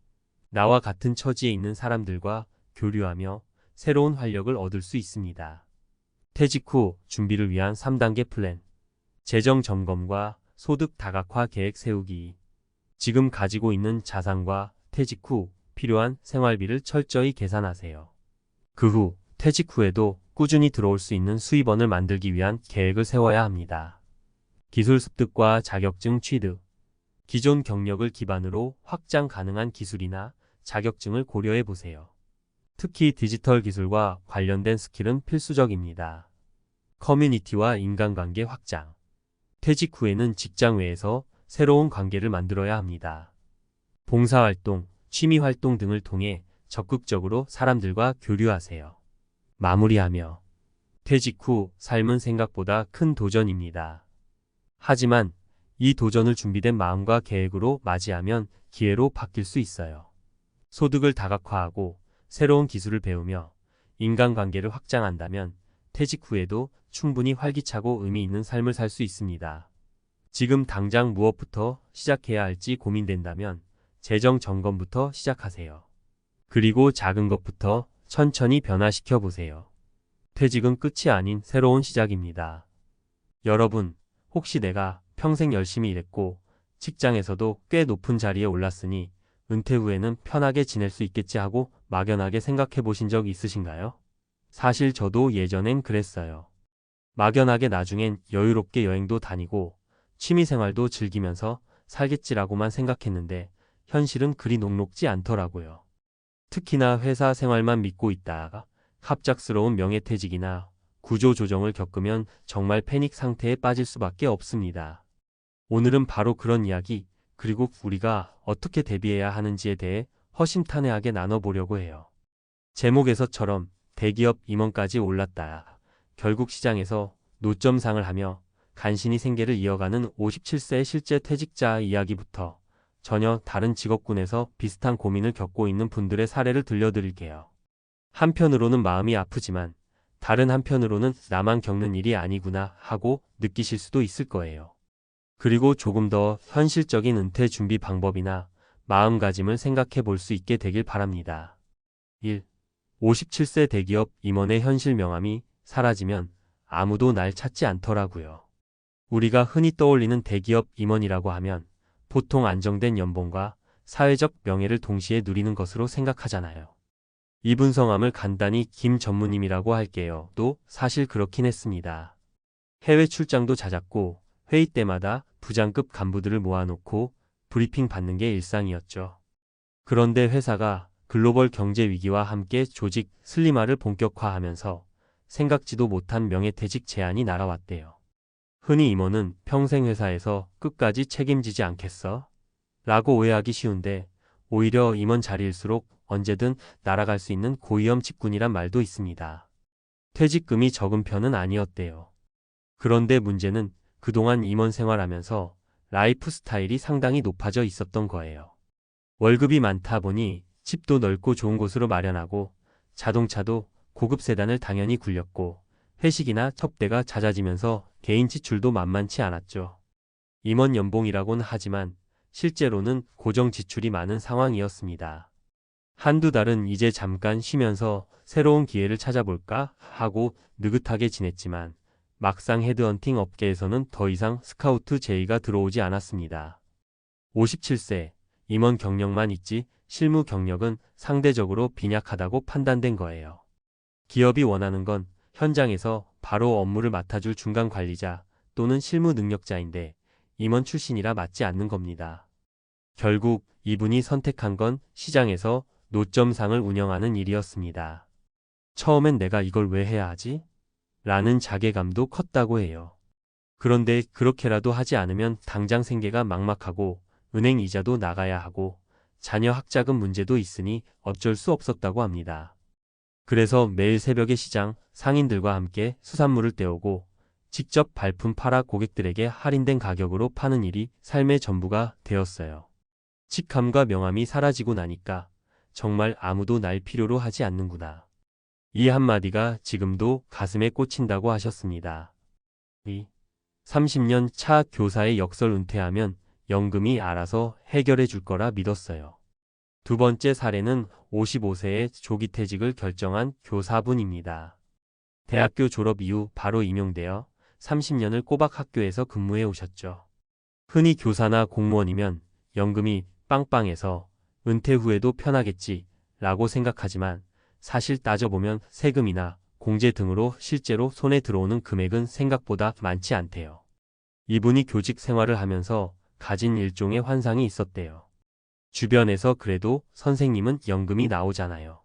나와 같은 처지에 있는 사람들과 교류하며 새로운 활력을 얻을 수 있습니다. 퇴직 후 준비를 위한 3단계 플랜. 재정 점검과 소득 다각화 계획 세우기. 지금 가지고 있는 자산과 퇴직 후 필요한 생활비를 철저히 계산하세요. 그 후 퇴직 후에도 꾸준히 들어올 수 있는 수입원을 만들기 위한 계획을 세워야 합니다. 기술 습득과 자격증 취득. 기존 경력을 기반으로 확장 가능한 기술이나 자격증을 고려해 보세요. 특히 디지털 기술과 관련된 스킬은 필수적입니다. 커뮤니티와 인간관계 확장. 퇴직 후에는 직장 외에서 새로운 관계를 만들어야 합니다. 봉사활동, 취미활동 등을 통해 적극적으로 사람들과 교류하세요. 마무리하며 퇴직 후 삶은 생각보다 큰 도전입니다. 하지만 이 도전을 준비된 마음과 계획으로 맞이하면 기회로 바뀔 수 있어요. 소득을 다각화하고 새로운 기술을 배우며 인간관계를 확장한다면 퇴직 후에도 충분히 활기차고 의미 있는 삶을 살 수 있습니다. 지금 당장 무엇부터 시작해야 할지 고민된다면 재정 점검부터 시작하세요. 그리고 작은 것부터 천천히 변화시켜 보세요. 퇴직은 끝이 아닌 새로운 시작입니다. 여러분, 혹시 내가 평생 열심히 일했고 직장에서도 꽤 높은 자리에 올랐으니 은퇴 후에는 편하게 지낼 수 있겠지 하고 막연하게 생각해 보신 적 있으신가요? 사실 저도 예전엔 그랬어요. 막연하게 나중엔 여유롭게 여행도 다니고 취미생활도 즐기면서 살겠지라고만 생각했는데 현실은 그리 녹록지 않더라고요. 특히나 회사 생활만 믿고 있다가 갑작스러운 명예퇴직이나 구조조정을 겪으면 정말 패닉 상태에 빠질 수밖에 없습니다. 오늘은 바로 그런 이야기, 그리고 우리가 어떻게 대비해야 하는지에 대해 허심탄회하게 나눠보려고 해요. 제목에서처럼 대기업 임원까지 올랐다. 결국 시장에서 노점상을 하며 간신히 생계를 이어가는 57세 실제 퇴직자 이야기부터 전혀 다른 직업군에서 비슷한 고민을 겪고 있는 분들의 사례를 들려드릴게요. 한편으로는 마음이 아프지만 다른 한편으로는 나만 겪는 일이 아니구나 하고 느끼실 수도 있을 거예요. 그리고 조금 더 현실적인 은퇴 준비 방법이나 마음가짐을 생각해 볼 수 있게 되길 바랍니다. 1. 57세 대기업 임원의 현실 명함이 사라지면 아무도 날 찾지 않더라고요. 우리가 흔히 떠올리는 대기업 임원이라고 하면 보통 안정된 연봉과 사회적 명예를 동시에 누리는 것으로 생각하잖아요. 이분 성함을 간단히 김 전무님이라고 할게요. 또 사실 그렇긴 했습니다. 해외 출장도 잦았고 회의 때마다 부장급 간부들을 모아놓고 브리핑 받는 게 일상이었죠. 그런데 회사가 글로벌 경제 위기와 함께 조직 슬림화를 본격화하면서 생각지도 못한 명예퇴직 제안이 날아왔대요. 흔히 임원은 평생 회사에서 끝까지 책임지지 않겠어? 라고 오해하기 쉬운데 오히려 임원 자리일수록 언제든 날아갈 수 있는 고위험 직군이란 말도 있습니다. 퇴직금이 적은 편은 아니었대요. 그런데 문제는 그동안 임원 생활하면서 라이프 스타일이 상당히 높아져 있었던 거예요. 월급이 많다 보니 집도 넓고 좋은 곳으로 마련하고 자동차도 고급 세단을 당연히 굴렸고 회식이나 첩대가 잦아지면서 개인 지출도 만만치 않았죠. 임원 연봉이라곤 하지만 실제로는 고정 지출이 많은 상황이었습니다. 한두 달은 이제 잠깐 쉬면서 새로운 기회를 찾아볼까 하고 느긋하게 지냈지만 막상 헤드헌팅 업계에서는 더 이상 스카우트 제의가 들어오지 않았습니다. 57세, 임원 경력만 있지 실무 경력은 상대적으로 빈약하다고 판단된 거예요. 기업이 원하는 건 현장에서 바로 업무를 맡아줄 중간 관리자 또는 실무 능력자인데 임원 출신이라 맞지 않는 겁니다. 결국 이분이 선택한 건 시장에서 노점상을 운영하는 일이었습니다. 처음엔 내가 이걸 왜 해야 하지? 라는 자괴감도 컸다고 해요. 그런데 그렇게라도 하지 않으면 당장 생계가 막막하고 은행 이자도 나가야 하고 자녀 학자금 문제도 있으니 어쩔 수 없었다고 합니다. 그래서 매일 새벽에 시장 상인들과 함께 수산물을 떼오고 직접 발품 팔아 고객들에게 할인된 가격으로 파는 일이 삶의 전부가 되었어요. 직함과 명함이 사라지고 나니까 정말 아무도 날 필요로 하지 않는구나. 이 한마디가 지금도 가슴에 꽂힌다고 하셨습니다. 2. 30년 차 교사의 역설 은퇴하면 연금이 알아서 해결해 줄 거라 믿었어요. 두 번째 사례는 55세에 조기 퇴직을 결정한 교사분입니다. 대학교 졸업 이후 바로 임용되어 30년을 꼬박 학교에서 근무해 오셨죠. 흔히 교사나 공무원이면 연금이 빵빵해서 은퇴 후에도 편하겠지 라고 생각하지만 사실 따져보면 세금이나 공제 등으로 실제로 손에 들어오는 금액은 생각보다 많지 않대요. 이분이 교직 생활을 하면서 가진 일종의 환상이 있었대요. 주변에서 그래도 선생님은 연금이 나오잖아요.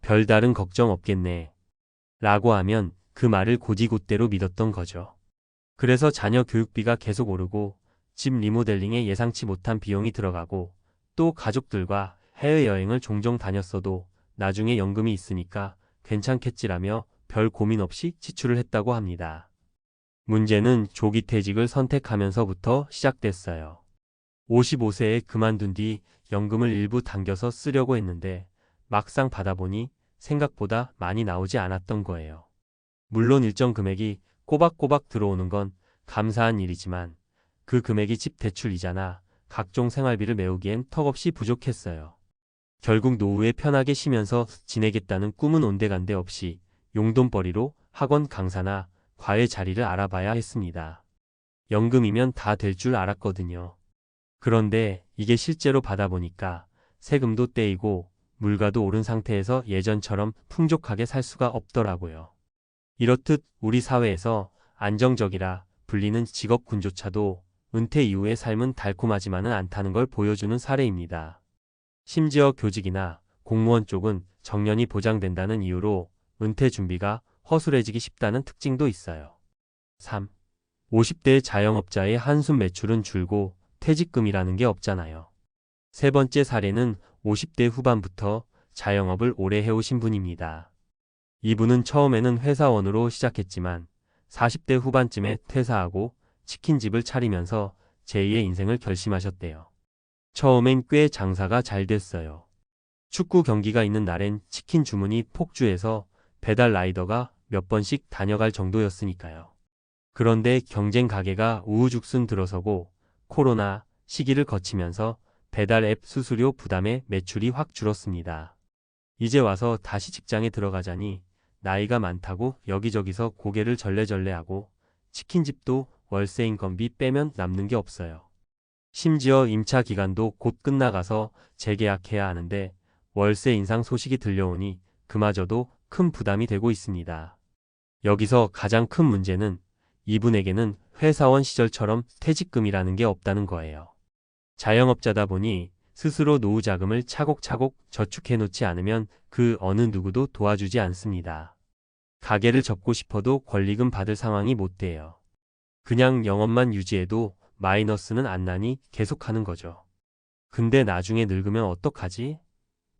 별다른 걱정 없겠네. 라고 하면 그 말을 곧이곧대로 믿었던 거죠. 그래서 자녀 교육비가 계속 오르고 집 리모델링에 예상치 못한 비용이 들어가고 또 가족들과 해외여행을 종종 다녔어도 나중에 연금이 있으니까 괜찮겠지라며 별 고민 없이 지출을 했다고 합니다. 문제는 조기 퇴직을 선택하면서부터 시작됐어요. 55세에 그만둔 뒤 연금을 일부 당겨서 쓰려고 했는데 막상 받아보니 생각보다 많이 나오지 않았던 거예요. 물론 일정 금액이 꼬박꼬박 들어오는 건 감사한 일이지만 그 금액이 집 대출 이자나 각종 생활비를 메우기엔 턱없이 부족했어요. 결국 노후에 편하게 쉬면서 지내겠다는 꿈은 온데간데 없이 용돈벌이로 학원 강사나 과외 자리를 알아봐야 했습니다. 연금이면 다 될 줄 알았거든요. 그런데 이게 실제로 받아보니까 세금도 떼이고 물가도 오른 상태에서 예전처럼 풍족하게 살 수가 없더라고요. 이렇듯 우리 사회에서 안정적이라 불리는 직업군조차도 은퇴 이후의 삶은 달콤하지만은 않다는 걸 보여주는 사례입니다. 심지어 교직이나 공무원 쪽은 정년이 보장된다는 이유로 은퇴 준비가 허술해지기 쉽다는 특징도 있어요. 3. 50대 자영업자의 한숨 매출은 줄고 퇴직금이라는 게 없잖아요. 세 번째 사례는 50대 후반부터 자영업을 오래 해오신 분입니다. 이분은 처음에는 회사원으로 시작했지만 40대 후반쯤에 퇴사하고 치킨집을 차리면서 제2의 인생을 결심하셨대요. 처음엔 꽤 장사가 잘 됐어요. 축구 경기가 있는 날엔 치킨 주문이 폭주해서 배달 라이더가 몇 번씩 다녀갈 정도였으니까요. 그런데 경쟁 가게가 우후죽순 들어서고 코로나 시기를 거치면서 배달 앱 수수료 부담에 매출이 확 줄었습니다. 이제 와서 다시 직장에 들어가자니 나이가 많다고 여기저기서 고개를 절레절레하고 치킨집도 월세 인건비 빼면 남는 게 없어요. 심지어 임차 기간도 곧 끝나가서 재계약해야 하는데 월세 인상 소식이 들려오니 그마저도 큰 부담이 되고 있습니다. 여기서 가장 큰 문제는 이분에게는 회사원 시절처럼 퇴직금이라는 게 없다는 거예요. 자영업자다 보니 스스로 노후 자금을 차곡차곡 저축해 놓지 않으면 그 어느 누구도 도와주지 않습니다. 가게를 접고 싶어도 권리금 받을 상황이 못 돼요. 그냥 영업만 유지해도 마이너스는 안 나니 계속하는 거죠. 근데 나중에 늙으면 어떡하지?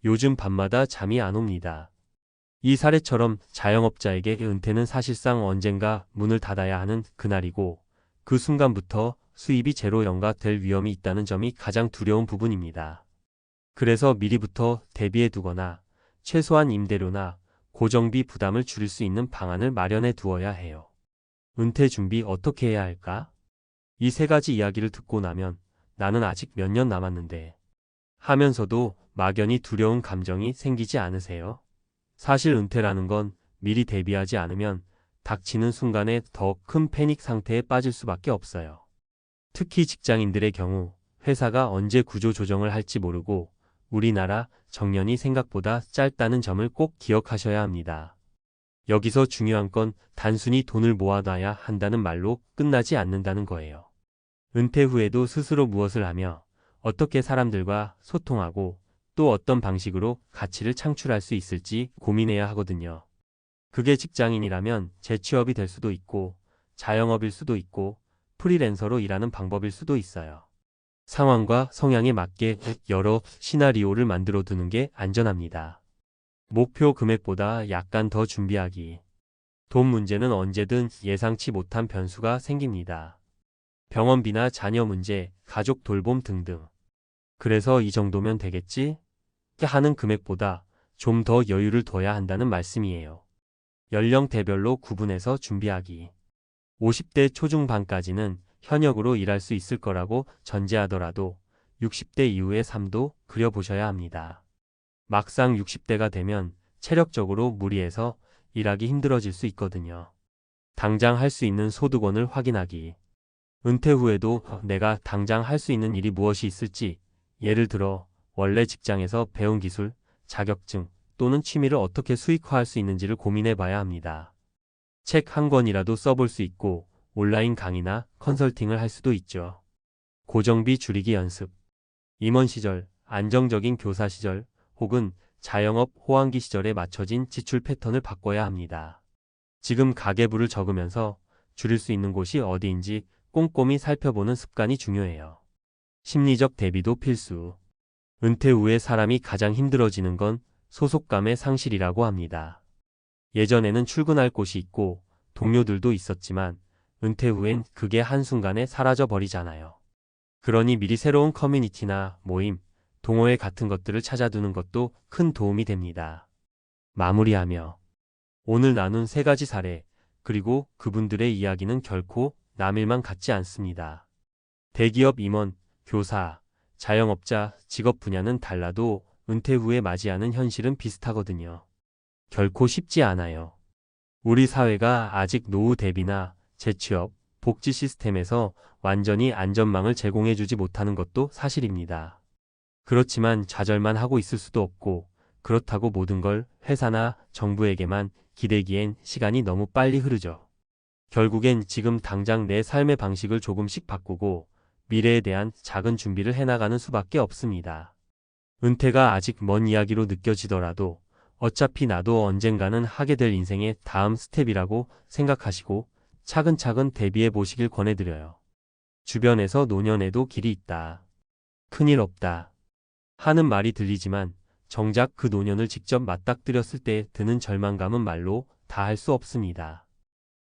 요즘 밤마다 잠이 안 옵니다. 이 사례처럼 자영업자에게 은퇴는 사실상 언젠가 문을 닫아야 하는 그날이고 그 순간부터 수입이 제로 연가될 위험이 있다는 점이 가장 두려운 부분입니다. 그래서 미리부터 대비해 두거나 최소한 임대료나 고정비 부담을 줄일 수 있는 방안을 마련해 두어야 해요. 은퇴 준비 어떻게 해야 할까? 이 세 가지 이야기를 듣고 나면 나는 아직 몇 년 남았는데 하면서도 막연히 두려운 감정이 생기지 않으세요? 사실 은퇴라는 건 미리 대비하지 않으면 닥치는 순간에 더 큰 패닉 상태에 빠질 수밖에 없어요. 특히 직장인들의 경우 회사가 언제 구조 조정을 할지 모르고 우리나라 정년이 생각보다 짧다는 점을 꼭 기억하셔야 합니다. 여기서 중요한 건 단순히 돈을 모아놔야 한다는 말로 끝나지 않는다는 거예요. 은퇴 후에도 스스로 무엇을 하며 어떻게 사람들과 소통하고 또 어떤 방식으로 가치를 창출할 수 있을지 고민해야 하거든요. 그게 직장인이라면 재취업이 될 수도 있고 자영업일 수도 있고 프리랜서로 일하는 방법일 수도 있어요. 상황과 성향에 맞게 여러 시나리오를 만들어 두는 게 안전합니다. 목표 금액보다 약간 더 준비하기. 돈 문제는 언제든 예상치 못한 변수가 생깁니다. 병원비나 자녀 문제, 가족 돌봄 등등. 그래서 이 정도면 되겠지? 하는 금액보다 좀 더 여유를 둬야 한다는 말씀이에요. 연령대별로 구분해서 준비하기. 50대 초중반까지는 현역으로 일할 수 있을 거라고 전제하더라도 60대 이후의 삶도 그려보셔야 합니다. 막상 60대가 되면 체력적으로 무리해서 일하기 힘들어질 수 있거든요. 당장 할 수 있는 소득원을 확인하기. 은퇴 후에도 내가 당장 할 수 있는 일이 무엇이 있을지, 예를 들어 원래 직장에서 배운 기술, 자격증 또는 취미를 어떻게 수익화할 수 있는지를 고민해 봐야 합니다. 책 한 권이라도 써볼 수 있고 온라인 강의나 컨설팅을 할 수도 있죠. 고정비 줄이기 연습. 임원 시절, 안정적인 교사 시절 혹은 자영업 호황기 시절에 맞춰진 지출 패턴을 바꿔야 합니다. 지금 가계부를 적으면서 줄일 수 있는 곳이 어디인지 꼼꼼히 살펴보는 습관이 중요해요. 심리적 대비도 필수. 은퇴 후에 사람이 가장 힘들어지는 건 소속감의 상실이라고 합니다. 예전에는 출근할 곳이 있고 동료들도 있었지만 은퇴 후엔 그게 한순간에 사라져 버리잖아요. 그러니 미리 새로운 커뮤니티나 모임, 동호회 같은 것들을 찾아두는 것도 큰 도움이 됩니다. 마무리하며 오늘 나눈 세 가지 사례, 그리고 그분들의 이야기는 결코 남일만 같지 않습니다. 대기업 임원, 교사, 자영업자, 직업 분야는 달라도 은퇴 후에 맞이하는 현실은 비슷하거든요. 결코 쉽지 않아요. 우리 사회가 아직 노후 대비나 재취업, 복지 시스템에서 완전히 안전망을 제공해주지 못하는 것도 사실입니다. 그렇지만 좌절만 하고 있을 수도 없고, 그렇다고 모든 걸 회사나 정부에게만 기대기엔 시간이 너무 빨리 흐르죠. 결국엔 지금 당장 내 삶의 방식을 조금씩 바꾸고 미래에 대한 작은 준비를 해나가는 수밖에 없습니다. 은퇴가 아직 먼 이야기로 느껴지더라도 어차피 나도 언젠가는 하게 될 인생의 다음 스텝이라고 생각하시고 차근차근 대비해 보시길 권해드려요. 주변에서 노년에도 길이 있다. 큰일 없다. 하는 말이 들리지만 정작 그 노년을 직접 맞닥뜨렸을 때 드는 절망감은 말로 다 할 수 없습니다.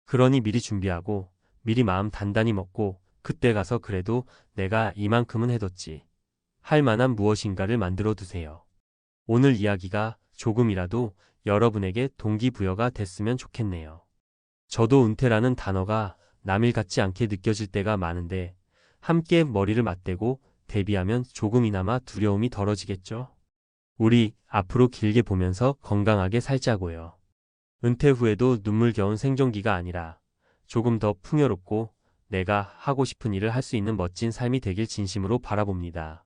그러니 미리 준비하고 미리 마음 단단히 먹고 그때 가서 그래도 내가 이만큼은 해뒀지 할 만한 무엇인가를 만들어 두세요. 오늘 이야기가 조금이라도 여러분에게 동기부여가 됐으면 좋겠네요. 저도 은퇴라는 단어가 남일 같지 않게 느껴질 때가 많은데 함께 머리를 맞대고 대비하면 조금이나마 두려움이 덜어지겠죠? 우리 앞으로 길게 보면서 건강하게 살자고요. 은퇴 후에도 눈물겨운 생존기가 아니라 조금 더 풍요롭고 내가 하고 싶은 일을 할 수 있는 멋진 삶이 되길 진심으로 바라봅니다.